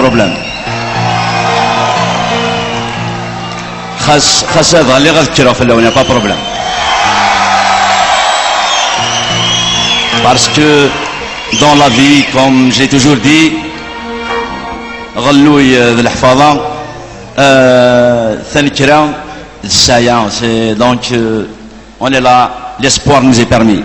بروبليم. خاص هذا اللي غنذكرو في الاول با بروبليم. Parce que dans la vie, comme j'ai toujours dit, غلوي ذي الحفاظة ثنكرة السايا. C'est donc on est là, l'espoir nous est permis.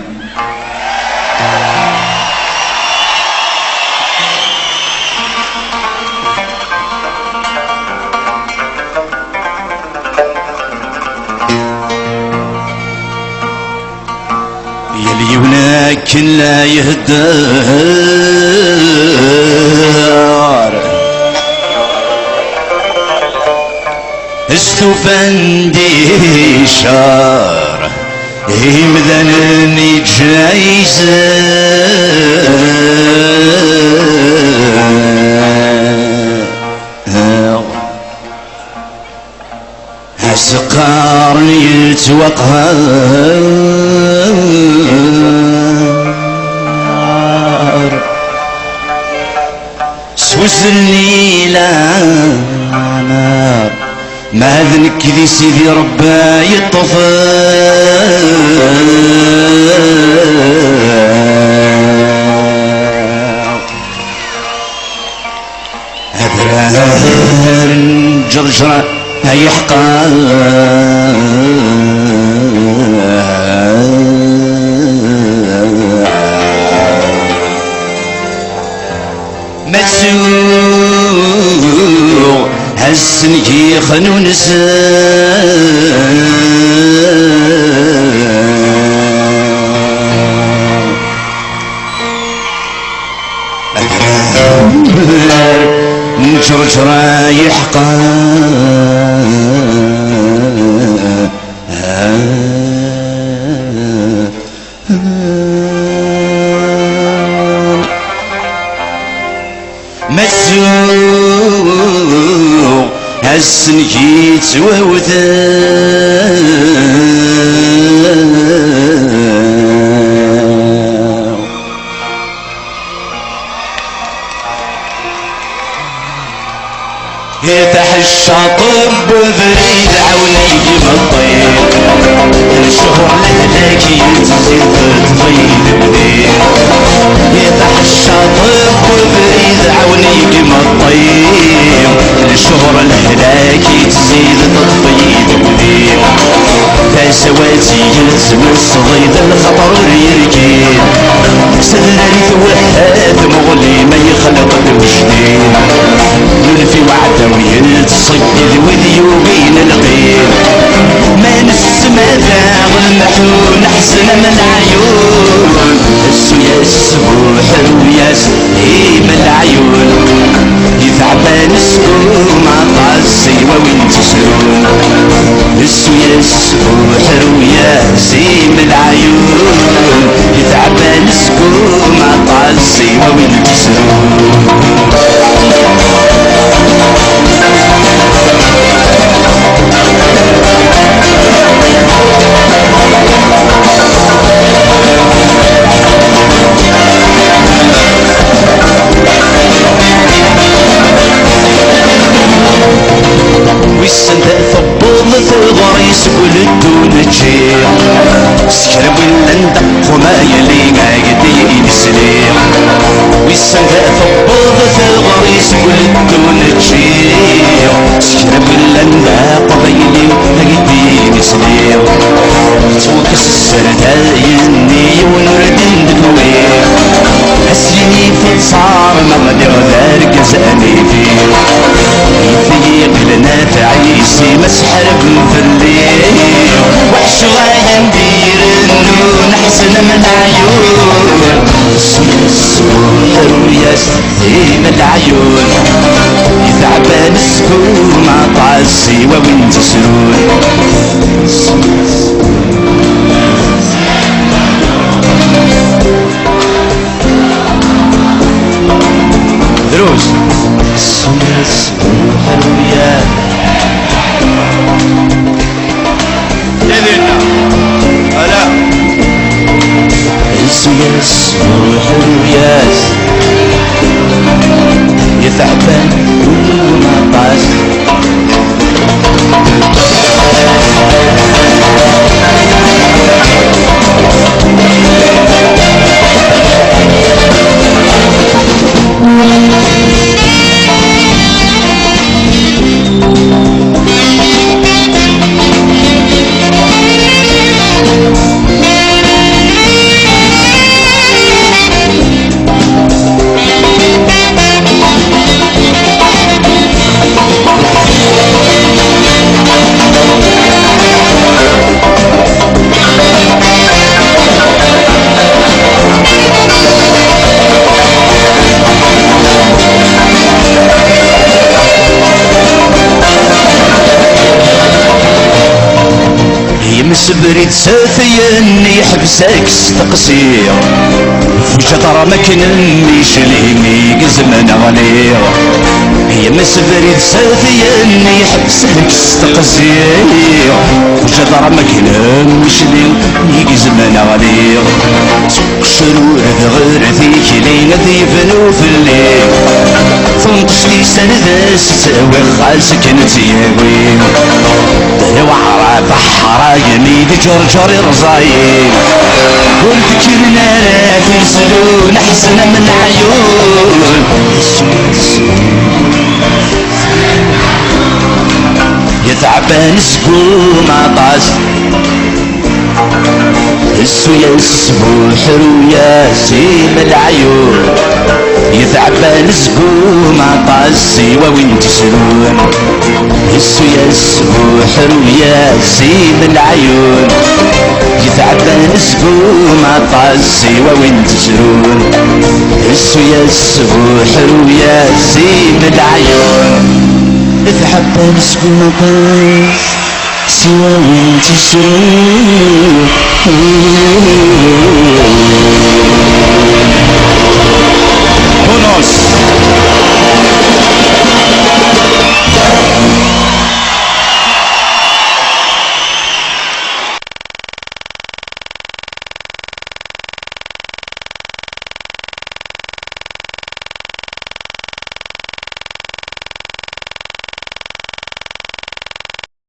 يلي وناك لا يهدر استفندي شار يمذنني جايزة عسقار يتوقهر سوزني لا نار ما ذنك ذي سيدي ربا يطفر هذران جرجرة يحقر مسوق هالسنجي خنون جرجرة يحقر مسوق هالسنجي يفتح الشاطر ببريد عوني يجيب الطير الشهر لهلاك يتزيد تطيد بدير يفتح الشاطر ببريد عوني يجيب الطير الشهر لهلاك يتزيد تطيد بدير فسواتي يلزم الصغيد الخطر يركيد سلالي توحات مغلي ما يخلق الوجدين في وعده ويتصيد وذيوبين الغير ما نسمى ذا المحون احسن من العيون السو يسبوح ويسهيم العيون يتعبان السكوم عطاسي وين تسرون السو يسبوح ويسهيم العيون يتعبان السكوم عطاسي وين تسرون والسنداء ثبوض ثغريس ولدون تجير سكرب ولا ندق وما يلي قاعدي يسليم والسنداء ثبوض ثغريس ولدون تجير سكرب ولا ندق وما يلي قاعدي يسليم توكس السردايني ونرد ندوير حسيني في صار ما غدير ذلك زاني فيه يثيق لنا تعيسي مسحر في الليل وحش غاية ندير النون احسن من العيون السحر ويسهيم العيون يتعبان السكون عطاسي وين تسرون دروس حلويات يدينا هلا حلويات يتعبان طاس مسبري تساثين يحبسك ستقصير فشطر مكنميش ليني قزمن غلير هي مسبري تساثين يحبسك ستقصير فشطر مكنميش ليني قزمن غلير شرور غير ذيك لين ذيفنو في الليل فنقش لي سندس تساوي خالسك نتياوي وعرى بحر يميد جرجر رزايم والذكرنا لا تنسلو نحسن من عيون يتعبان سقوم عطاس السويا السبوح رويا سيم العيون يتعبان سقوم عطاس سيوا وين تسلون السويا السبوح رويا سيم العيون يتعبان سقوم عطاس سيوا وين تسلون السويا السبوح رويا سيم العيون يتعبان سقوم عطاس سيوا وين تسلون